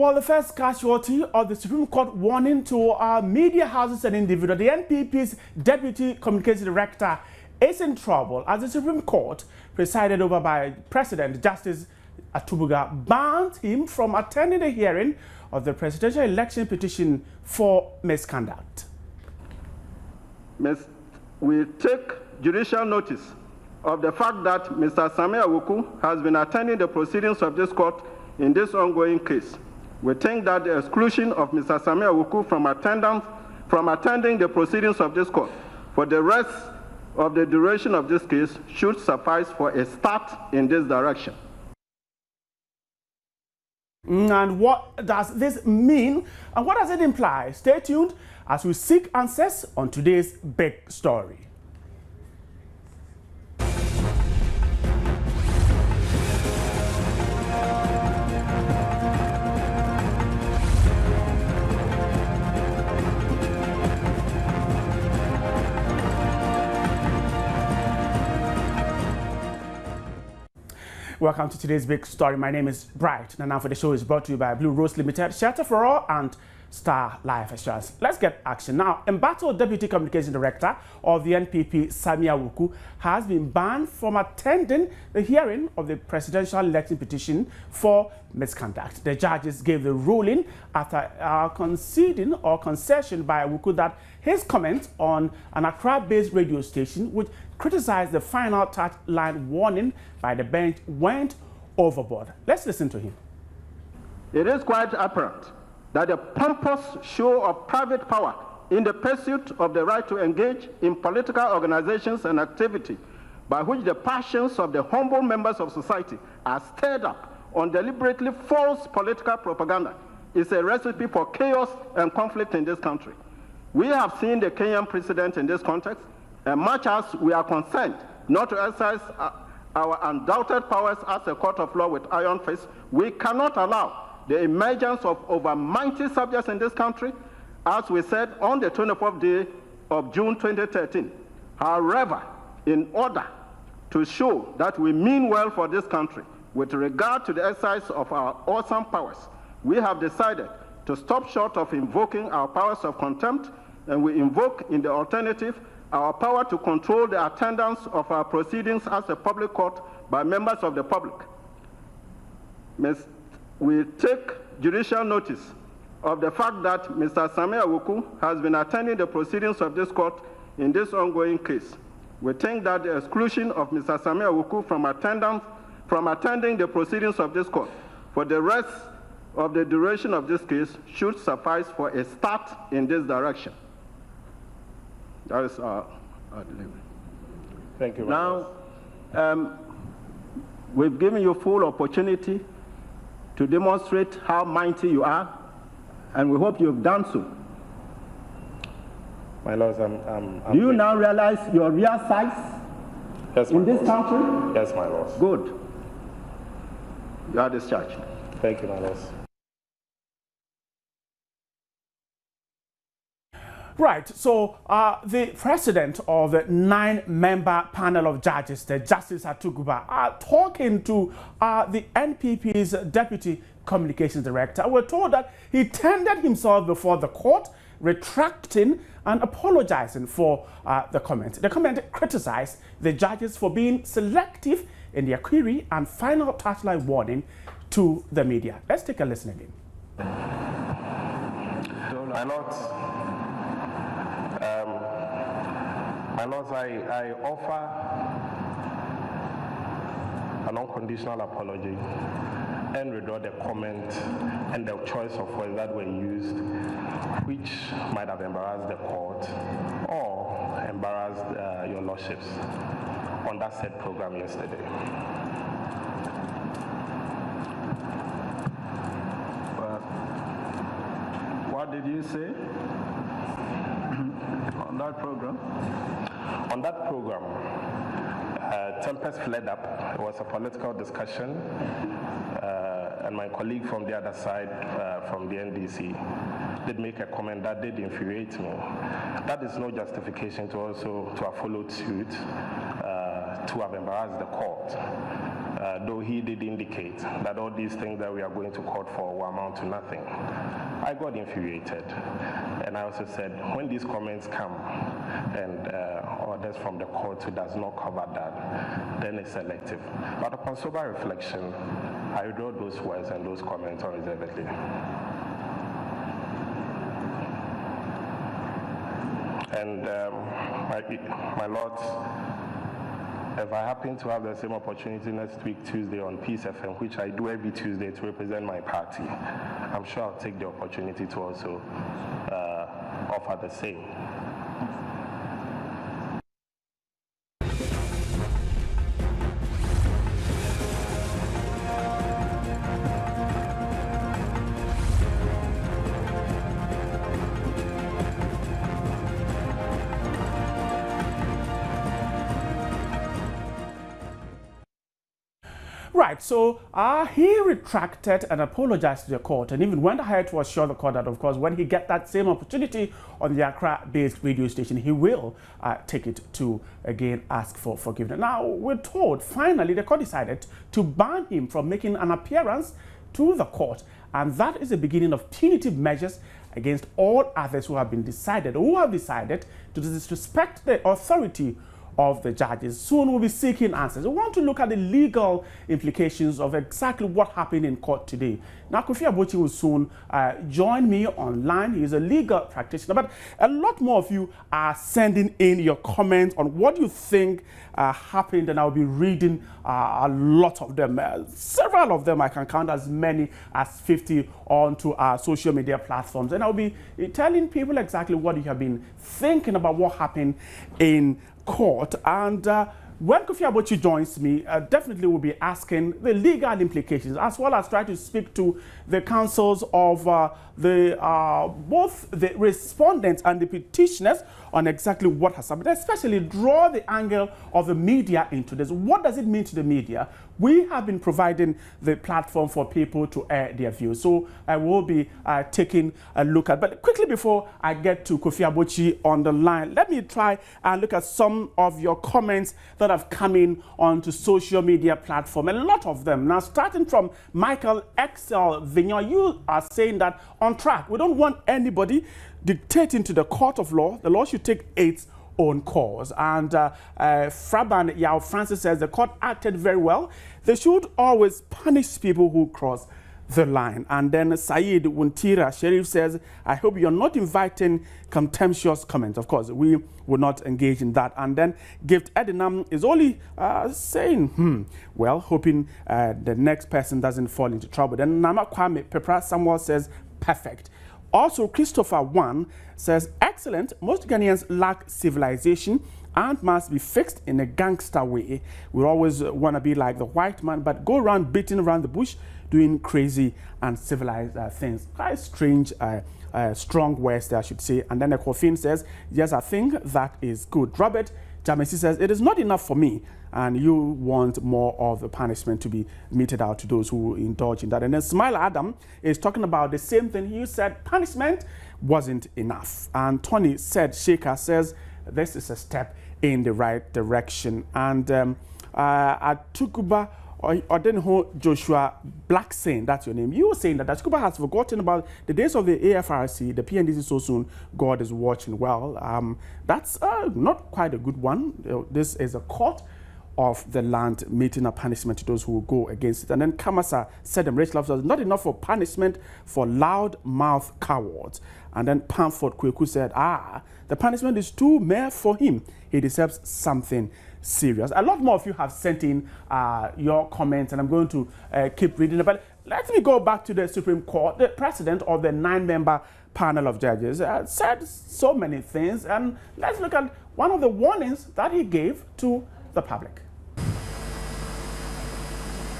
Well, the first casualty of the Supreme Court warning to our media houses and individuals, the NPP's Deputy Communications Director is in trouble as the Supreme Court, presided over by President Justice Atubuga, banned him from attending the hearing of the presidential election petition for misconduct. We take judicial notice of the fact that Mr. Samuel Awuku has been attending the proceedings of this court in this ongoing case. We think that the exclusion of Mr. Samuel Awuku from attending the proceedings of this court for the rest of the duration of this case should suffice for a start in this direction. And what does this mean and what does it imply? Stay tuned as we seek answers on today's big story. Welcome to today's big story. My name is Bright. And now for the show is brought to you by Blue Rose Limited, Shelter for All, and Star Life Assurance. Let's get action. Now, embattled Deputy Communications Director of the NPP, Samuel Awuku, has been banned from attending the hearing of the presidential election petition for misconduct. The judges gave the ruling after conceding or concession by Awuku that his comments on an Accra-based radio station, which criticized the final touchline warning by the bench, went overboard. Let's listen to him. It is quite apparent that the pompous show of private power in the pursuit of the right to engage in political organizations and activity by which the passions of the humble members of society are stirred up on deliberately false political propaganda is a recipe for chaos and conflict in this country. We have seen the Kenyan precedent in this context, and much as we are concerned not to exercise our undoubted powers as a court of law with iron fist, we cannot allow the emergence of over 90 subjects in this country, as we said on the 24th day of June 2013. However, in order to show that we mean well for this country with regard to the exercise of our awesome powers, we have decided to stop short of invoking our powers of contempt, and we invoke in the alternative our power to control the attendance of our proceedings as a public court by members of the public. We take judicial notice of the fact that Mr. Samuel Awuku has been attending the proceedings of this court in this ongoing case. We think that the exclusion of Mr. Samuel Awuku from attending the proceedings of this court for the rest of the duration of this case should suffice for a start in this direction. That is our delivery. Thank you. Now, we've given you full opportunity to demonstrate how mighty you are, and we hope you've done so. My lords, Do you now realize your real size in this country? Yes, my lords. Good. You are discharged. Thank you, my lords. Right, so the president of the 9-member panel of judges, the Justice Atubuga, are talking to the NPP's Deputy Communications Director. We're told that he tendered himself before the court, retracting and apologizing for the comment. The comment criticized the judges for being selective in their query and final touchline warning to the media. Let's take a listen again. My lords, I offer an unconditional apology and withdraw the comment and the choice of words that were used, which might have embarrassed the court or embarrassed your lordships on that said program yesterday. What did you say on that program? On that program, tempers flared up. It was a political discussion, and my colleague from the other side, from the NDC, did make a comment that did infuriate me. That is no justification to have followed suit to have embarrassed the court, though he did indicate that all these things that we are going to court for will amount to nothing. I got infuriated, and I also said, when these comments come and orders from the court who does not cover that, then it's selective. But upon sober reflection, I withdraw those words and those comments unreservedly. And my lords, if I happen to have the same opportunity next week, Tuesday, on Peace FM, which I do every Tuesday to represent my party, I'm sure I'll take the opportunity to also offer the same. Right, so he retracted and apologized to the court, and even went ahead to assure the court that, of course, when he gets that same opportunity on the Accra-based radio station, he will take it to, again, ask for forgiveness. Now, we're told, finally, the court decided to ban him from making an appearance to the court, and that is the beginning of punitive measures against all others who have decided to disrespect the authority of the judges. Soon we'll be seeking answers. We want to look at the legal implications of exactly what happened in court today. Now, Kofi Abochi will soon join me online. He is a legal practitioner, but a lot more of you are sending in your comments on what you think happened, and I'll be reading a lot of them. Several of them, I can count as many as 50 onto our social media platforms, and I'll be telling people exactly what you have been thinking about what happened in court. And when Kofi Abochi joins me, definitely we'll be asking the legal implications, as well as try to speak to the counsels of both the respondents and the petitioners on exactly what has happened, especially draw the angle of the media into this. What does it mean to the media? We have been providing the platform for people to air their views. So I will be taking a look at, but quickly before I get to Kofi Abochi on the line, let me try and look at some of your comments that have come in onto social media platform. A lot of them. Now, starting from Michael XL Vignon, you are saying that on track, we don't want anybody dictating to the court of law. The law should take its own course. And Fraban Yao Francis says the court acted very well. They should always punish people who cross the line. And then Saeed Wuntira Sharif says, I hope you're not inviting contemptuous comments. Of course, we will not engage in that. And then Gift Edinam is only saying, well, hoping the next person doesn't fall into trouble. Then Nama Kwame Pepra Samuel says, perfect. Also, Christopher Wan says, excellent. Most Ghanaians lack civilization and must be fixed in a gangster way. We always want to be like the white man, but go around beating around the bush, doing crazy and civilized things. Quite strange, strong words there, I should say. And then Ekofin says, yes, I think that is good. Robert Jamesi says, it is not enough for me, and you want more of the punishment to be meted out to those who indulge in that. And then Smile Adam is talking about the same thing. He said punishment wasn't enough. And Tony said, Shaker says, this is a step in the right direction. And Atukuba Odenho Joshua Black saying, that's your name. You were saying that Atukuba has forgotten about the days of the AFRC, the PNDC so soon, God is watching. Well, that's not quite a good one. This is a court of the land meting a punishment to those who will go against it. And then Kamasa said, Rachel says, not enough for punishment for loud-mouth cowards. And then Pamford Kweku said, the punishment is too mere for him. He deserves something serious. A lot more of you have sent in your comments, and I'm going to keep reading it. But let me go back to the Supreme Court. The president of the 9-member panel of judges said so many things, and let's look at one of the warnings that he gave to the public.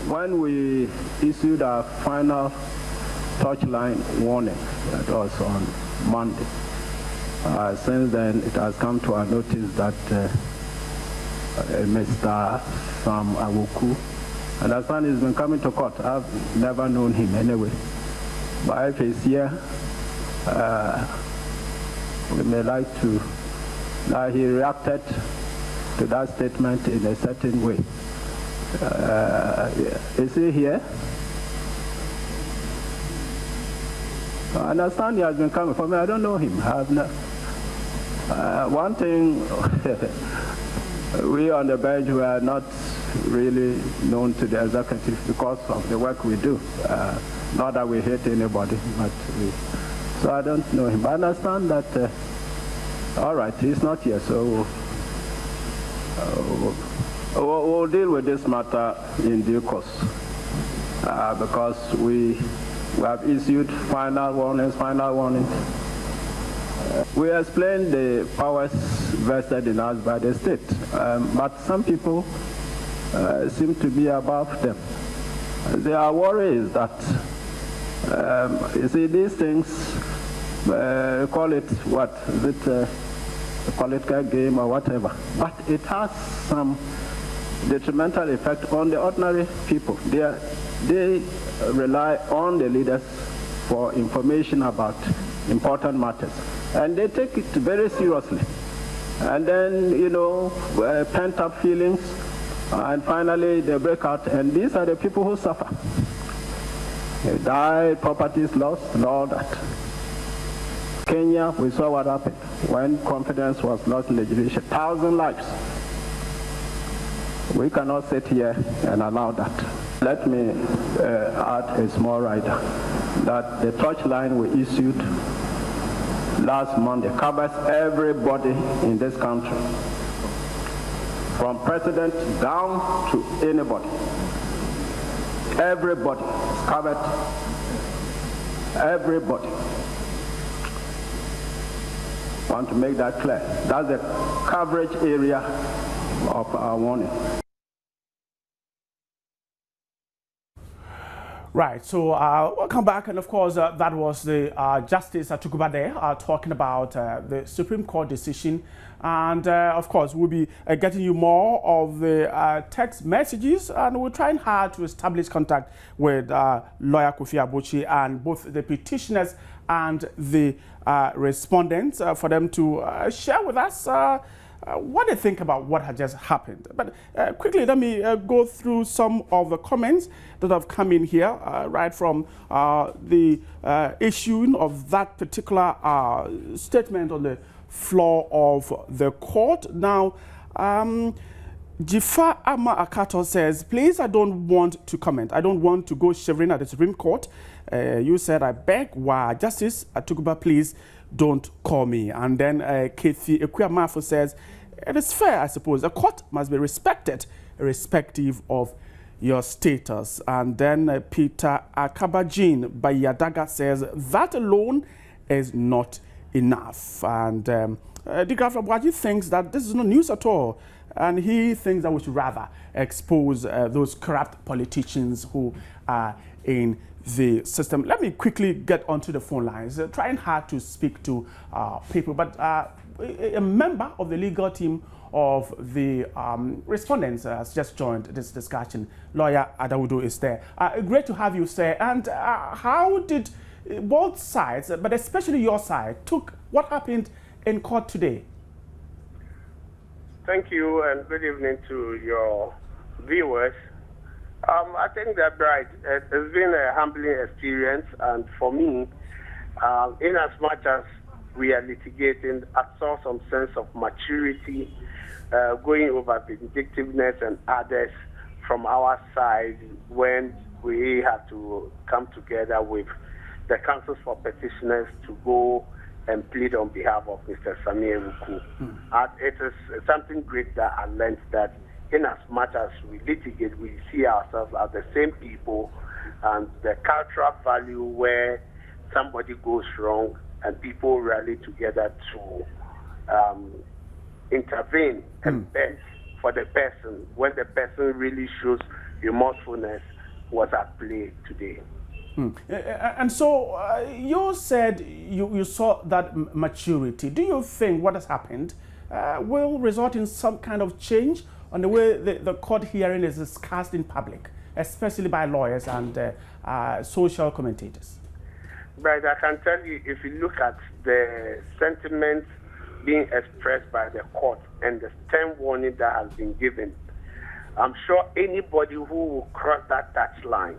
When we issued our final touchline warning, that was on Monday, since then it has come to our notice that Mr. Sam Awoku, and our son has been coming to court. I've never known him anyway, but if he's here, we may like to. He reacted to that statement in a certain way. Is he here? I understand he has been coming for me. I don't know him. I have not. One thing, we on the bench were not really known to the executive because of the work we do. Not that we hate anybody, but so I don't know him. I understand that, all right, he's not here, so we'll deal with this matter in due course because we have issued final warnings. We explained the powers vested in us by the state, but some people seem to be above them. Their worry is that, you see, these things, call it what? Is it a political game or whatever? But it has some detrimental effect on the ordinary people. They rely on the leaders for information about important matters, and they take it very seriously. And then, you know, pent-up feelings, and finally they break out, and these are the people who suffer. They die, properties lost, and all that. Kenya, we saw what happened when confidence was lost in the judiciary. 1,000 lives. We cannot sit here and allow that. Let me add a small rider that the touchline we issued last Monday covers everybody in this country, from president down to anybody. Everybody is covered. Everybody. I want to make that clear. That's the coverage area of our warning. Right, so welcome back, and of course that was the Justice Atukuba there talking about the Supreme Court decision, and of course we'll be getting you more of the text messages, and we're trying hard to establish contact with lawyer Kofi Abochi and both the petitioners and the respondents for them to share with us what they think about what had just happened. But quickly, let me go through some of the comments that have come in here, right from the issuing of that particular statement on the floor of the court. Now, Jifa Ama Akato says, please, I don't want to comment. I don't want to go shivering at the Supreme Court. You said, I beg, why, Justice Atukuba, please don't call me. And then Kethi Ekwamafo says, it is fair, I suppose. A court must be respected, irrespective of your status. And then Peter Akabajin Bayadaga says, that alone is not enough. And Digraf Rabwaji thinks that this is no news at all. And he thinks that we should rather expose those corrupt politicians who are in the system. Let me quickly get onto the phone lines, trying hard to speak to people, but a member of the legal team of the respondents has just joined this discussion. Lawyer Adawudu is there. Great to have you, sir. And how did both sides, but especially your side, took what happened in court today? Thank you, and good evening to your viewers. I think that, right, it's been a humbling experience, and for me, in as much as we are litigating, I saw some sense of maturity, going over vindictiveness and others from our side when we had to come together with the counsels for petitioners to go and plead on behalf of Mr. Samir Wuku. It is something great that I learned, that in as much as we litigate, we see ourselves as the same people, and the cultural value where somebody goes wrong and people rally together to intervene and beg for the person when the person really shows remorsefulness was at play today. And so you said you saw that maturity. Do you think what has happened will result in some kind of change on the way the court hearing is discussed in public, especially by lawyers and social commentators? Right, I can tell you, if you look at the sentiments being expressed by the court and the stern warning that has been given, I'm sure anybody who will cross that touch line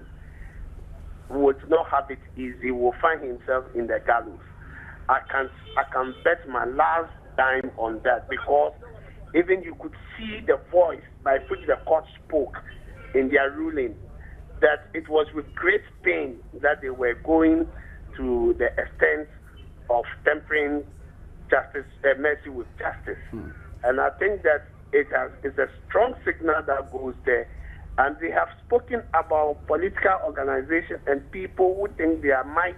would not have it easy, will find himself in the gallows. I can bet my last dime on that, because even you could see the voice by which the court spoke in their ruling, that it was with great pain that they were going to the extent of tempering justice, mercy with justice. And I think that it's a strong signal that goes there. And they have spoken about political organizations and people who think they are mighty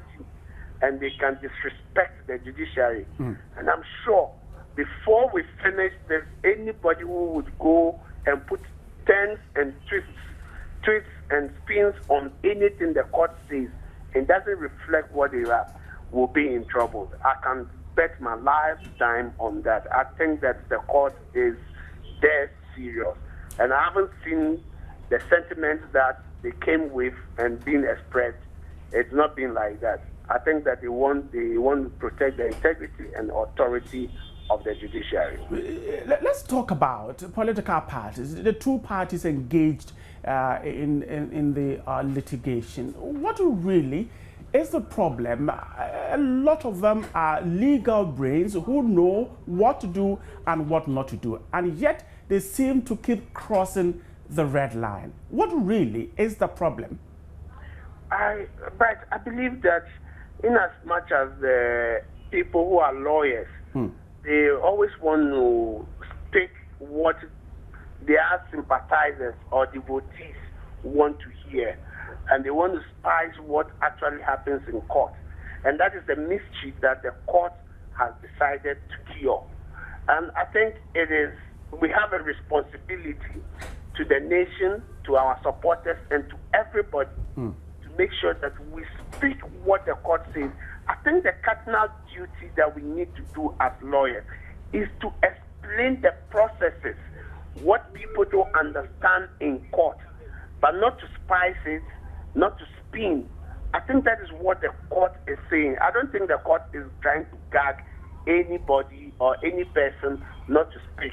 and they can disrespect the judiciary. And I'm sure before we finish, there's anybody who would go and put turns and twists and spins on anything the court says and doesn't reflect what they are, will be in trouble. I can bet my lifetime on that. I think that the court is dead serious. And I haven't seen the sentiments that they came with and being expressed. It's not been like that. I think that they want to protect the integrity and authority of the judiciary. Let's talk about political parties. The two parties engaged in the litigation. What really is the problem? A lot of them are legal brains who know what to do and what not to do, and yet they seem to keep crossing the red line. What really is the problem? I believe that in as much as the people who are lawyers, they always want to speak what their sympathizers or devotees want to hear, and they want to spice what actually happens in court. And that is the mystery that the court has decided to cure. And I think we have a responsibility to the nation, to our supporters, and to everybody to make sure that we speak what the court says. I think the cardinal duty that we need to do as lawyers is to explain the processes, what people don't understand in court, but not to spice it, not to spin. I think that is what the court is saying. I don't think the court is trying to gag anybody or any person not to speak.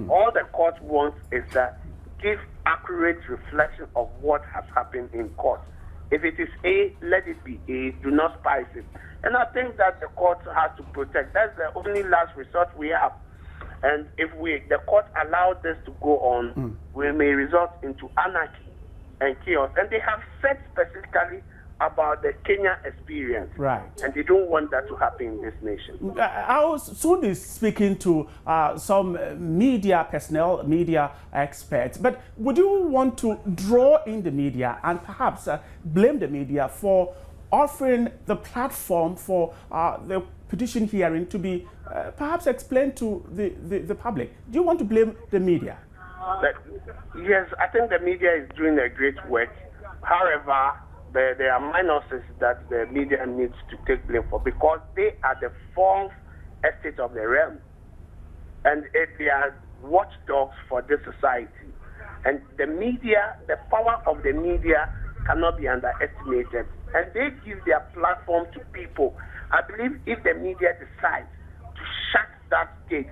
All the court wants is that give accurate reflection of what has happened in court. If it is A, let it be A. Do not spice it. And I think that the court has to protect. That's the only last resort we have. And if the court allowed this to go on, we may result into anarchy and chaos. And they have said specifically about the Kenya experience. Right. And they don't want that to happen in this nation. I was soon speaking to some media personnel, media experts, but would you want to draw in the media and perhaps blame the media for offering the platform for the petition hearing to be perhaps explained to the public? Do you want to blame the media? Yes, I think the media is doing a great work. However, there are minuses that the media needs to take blame for, because they are the fourth estate of the realm. And they are watchdogs for this society. And the media, the power of the media cannot be underestimated. And they give their platform to people. I believe if the media decides to shut that gate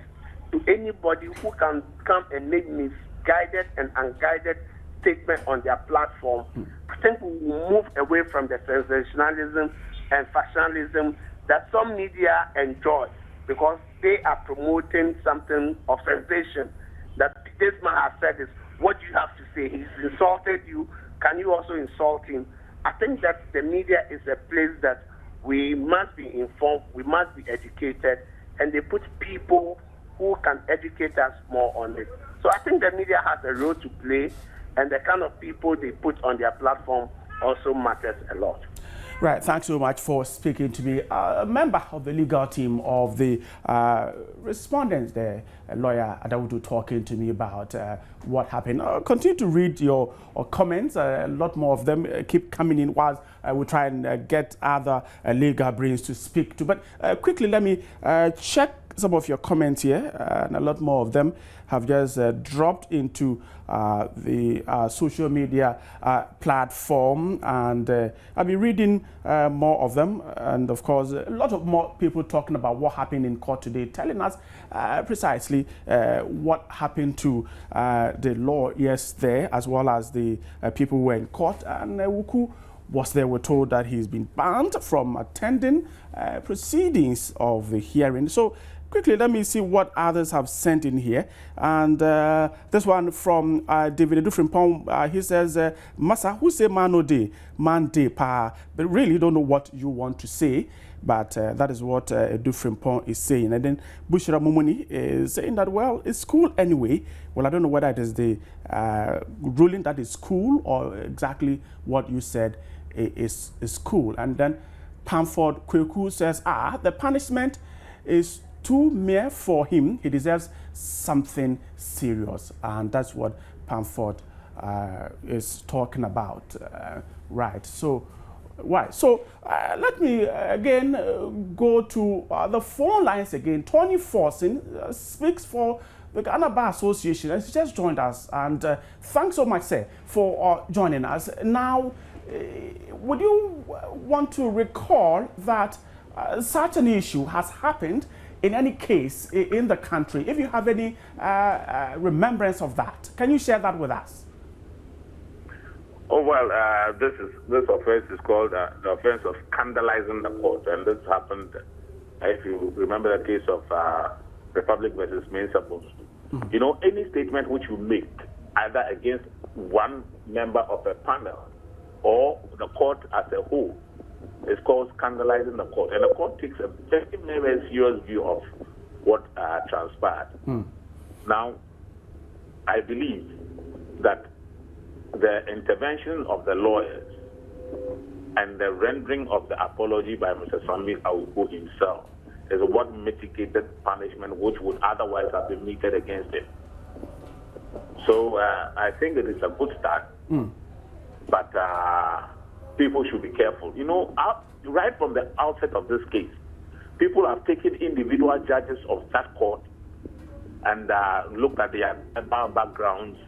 to anybody who can come and make misguided and unguided statement on their platform, I think we will move away from the sensationalism and factionalism that some media enjoy, because they are promoting something of sensation. That this man has said is, what do you have to say? He's insulted you. Can you also insult him? I think that the media is a place that we must be informed, we must be educated, and they put people who can educate us more on it. So I think the media has a role to play, and the kind of people they put on their platform also matters a lot. Right, thanks so much for speaking to me. A member of the legal team of the respondents there, lawyer Adawudu, talking to me about what happened. Continue to read your comments. A lot more of them keep coming in whilst we try and get other legal brains to speak to. But quickly, let me check some of your comments here, and a lot more of them have just dropped into the social media platform, and I'll be reading more of them. And of course, a lot of more people talking about what happened in court today, telling us precisely what happened to the lawyers there, as well as the people who were in court. And Wuku was there, were told that he's been banned from attending proceedings of the hearing. So quickly, let me see what others have sent in here. And this one from David Edufrimpong, he says, Masa, who say man no day, man day pa, but really don't know what you want to say. But that is what Edufrimpong is saying. And then Bushra Mumuni is saying that, well, it's cool anyway. Well, I don't know whether it is the ruling that is cool or exactly what you said is cool. And then Pamford Kweku says, the punishment is too mere for him. He deserves something serious. And that's what Pamford is talking about. Right. So, right. So let me again go to the phone lines again. Tony Forson speaks for the Ghana Bar Association, and she just joined us. And thanks so much, sir, for joining us. Now, would you want to recall that such an issue has happened in any case in the country? If you have any remembrance of that, can you share that with us? Oh, well, this offense is called the offense of scandalizing the court, and this happened, if you remember the case of Republic versus Main Suppose. Mm-hmm. You know, any statement which you make either against one member of a panel or the court as a whole is called scandalizing the court, and the court takes a very, very serious view of what transpired. Now, I believe that the intervention of the lawyers and the rendering of the apology by Mr. Sami Awuku himself is what mitigated punishment which would otherwise have been meted against him. So I think it is a good start, but people should be careful. You know, right from the outset of this case, people have taken individual judges of that court and looked at their backgrounds,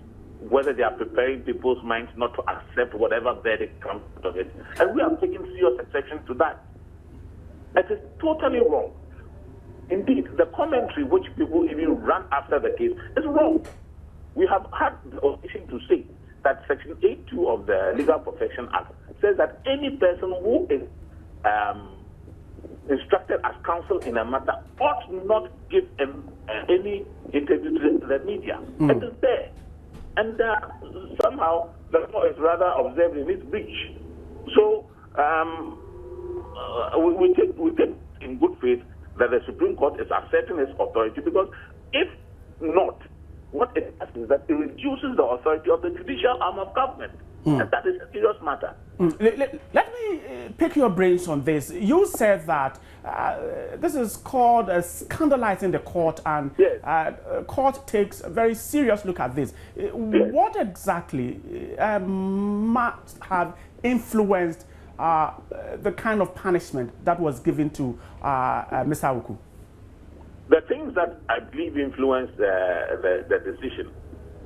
whether they are preparing people's minds not to accept whatever verdict comes out of it. And we have taken serious exception to that. It is totally wrong. Indeed, the commentary which people even run after the case is wrong. We have had the occasion to say that Section 8.2 of the Legal Profession Act says that any person who is instructed as counsel in a matter ought not give any interview to the media. It is there. And somehow the law is rather observed in its breach. So we take in good faith that the Supreme Court is asserting its authority, because if not, what it does is that it reduces the authority of the judicial arm of government. And that is a serious matter. Let me pick your brains on this. You said that this is called scandalizing the court, and court takes a very serious look at this. What exactly must have influenced the kind of punishment that was given to Mr. Awuku? The things that I believe influenced the decision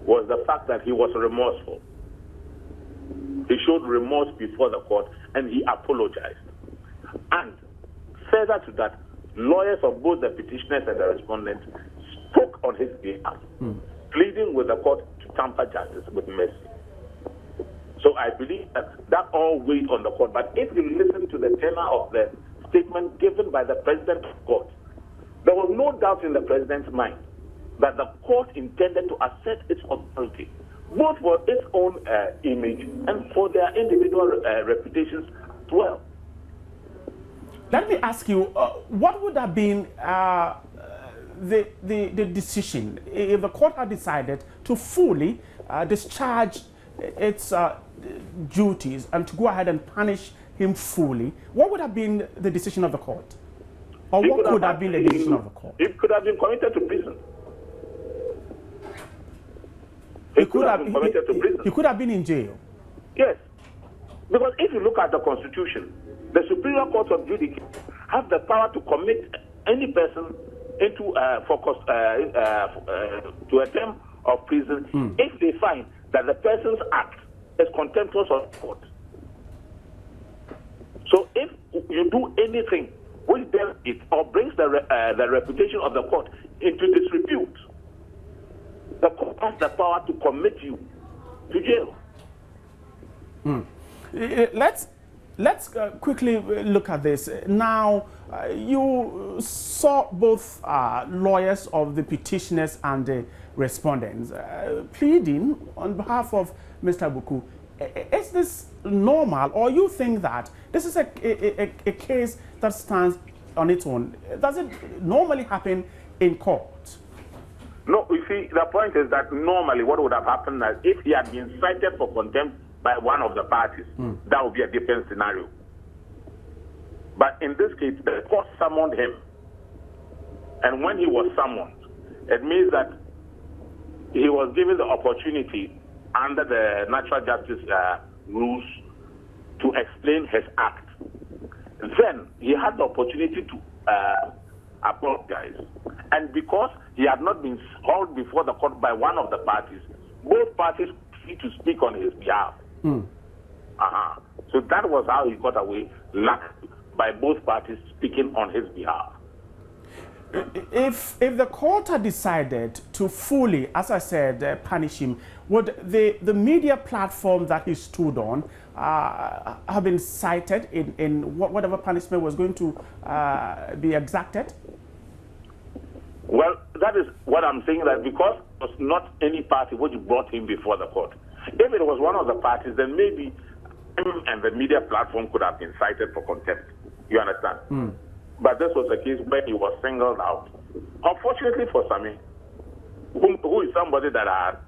was the fact that he was remorseful. He showed remorse before the court and he apologized. And further to that, lawyers of both the petitioners and the respondents spoke on his behalf, pleading with the court to temper justice with mercy. So I believe that all weighed on the court. But if you listen to the tenor of the statement given by the president of court, there was no doubt in the president's mind that the court intended to assert its authority, both for its own image and for their individual reputations as well. Let me ask you, what would have been the decision if the court had decided to fully discharge its duties and to go ahead and punish him fully? What would have been the decision of the court? Or what could have been the decision of the court? It could have been committed to prison. He could have been committed to prison. He could have been in jail. Yes. Because if you look at the Constitution, the Superior Court of Judicature have the power to commit any person into to a term of prison if they find that the person's act is contemptuous of the court. So if you do anything which does it or brings the reputation of the court into disrepute, the court has the power to commit you to jail. Let's quickly look at this. Now, you saw both lawyers of the petitioners and the respondents pleading on behalf of Mr. Buku. Is this normal, or you think that this is a case that stands on its own? Does it normally happen in court? No, you see, the point is that normally what would have happened is if he had been cited for contempt by one of the parties, that would be a different scenario. But in this case, the court summoned him. And when he was summoned, it means that he was given the opportunity under the natural justice rules to explain his act. Then he had the opportunity to apologize. And because he had not been hauled before the court by one of the parties, both parties need to speak on his behalf. So that was how he got away, by both parties speaking on his behalf. If the court had decided to fully, as I said, punish him, would the media platform that he stood on have been cited in whatever punishment was going to be exacted? Well, that is what I'm saying, that because it was not any party which brought him before the court. If it was one of the parties, then maybe him and the media platform could have been cited for contempt. You understand? But this was a case where he was singled out. Unfortunately for Sami, who is somebody that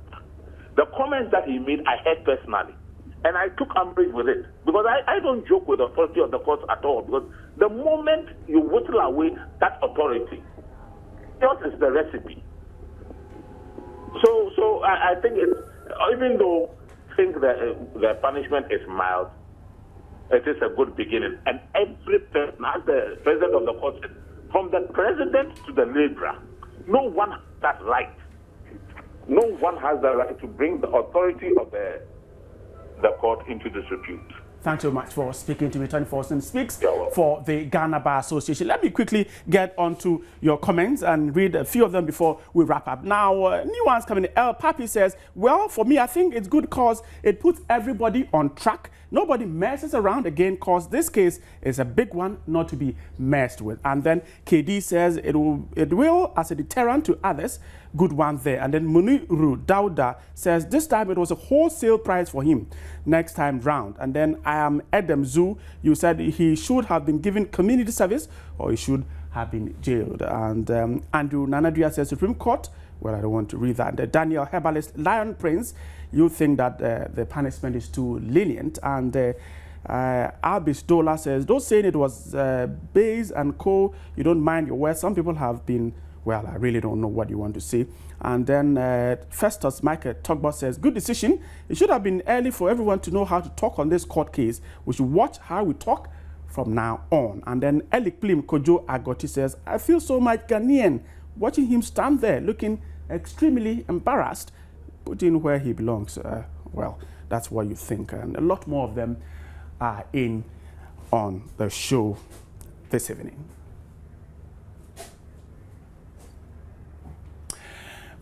the comments that he made, I heard personally. And I took umbrage with it. Because I don't joke with the authority of the courts at all. Because the moment you whittle away that authority, yours is the recipe. So I think it's, even though I think the punishment is mild, it is a good beginning. And every person, as the president of the court said, from the president to the laborer, no one has that right. No one has the right to bring the authority of the court into disrepute. Thanks so much for speaking to me. Tony Forson speaks for the Ghana Bar Association. Let me quickly get onto your comments and read a few of them before we wrap up. Now, new ones coming in. El Papi says, well, for me, I think it's good because it puts everybody on track. Nobody messes around again because this case is a big one not to be messed with. And then KD says it will as a deterrent to others. Good one there. And then Muniru Dauda says this time it was a wholesale price for him next time round. And then I am Adam Zoo. You said he should have been given community service or he should have been jailed. And Andrew Nanadria says Supreme Court. Well, I don't want to read that. Daniel Herbalist, Lion Prince, you think that the punishment is too lenient. And Albis Dola says, don't say it was Bays and Co. You don't mind your words. Some people have been, well, I really don't know what you want to say. And then Festus Michael Togba says, good decision. It should have been early for everyone to know how to talk on this court case. We should watch how we talk from now on. And then Elik Plim Kojo Agoti says, I feel so much Ghanaian watching him stand there looking extremely embarrassed, put in where he belongs. Well, that's what you think. And a lot more of them are in on the show this evening.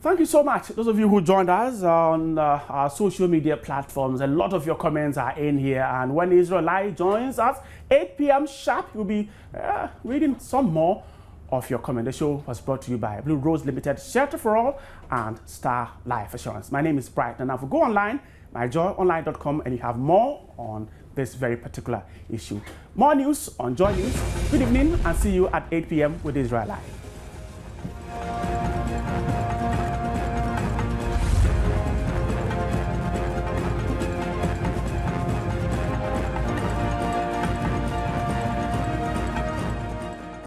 Thank you so much, those of you who joined us on our social media platforms. A lot of your comments are in here. And when Israel joins us, 8 p.m. sharp, you'll be reading some more of your comment. The show was brought to you by Blue Rose Limited, Shelter for All, and Star Life Assurance. My name is Bright, and now if you go online, myjoyonline.com, and you have more on this very particular issue. More news on Joy News. Good evening, and see you at 8 p.m. with Israel Live.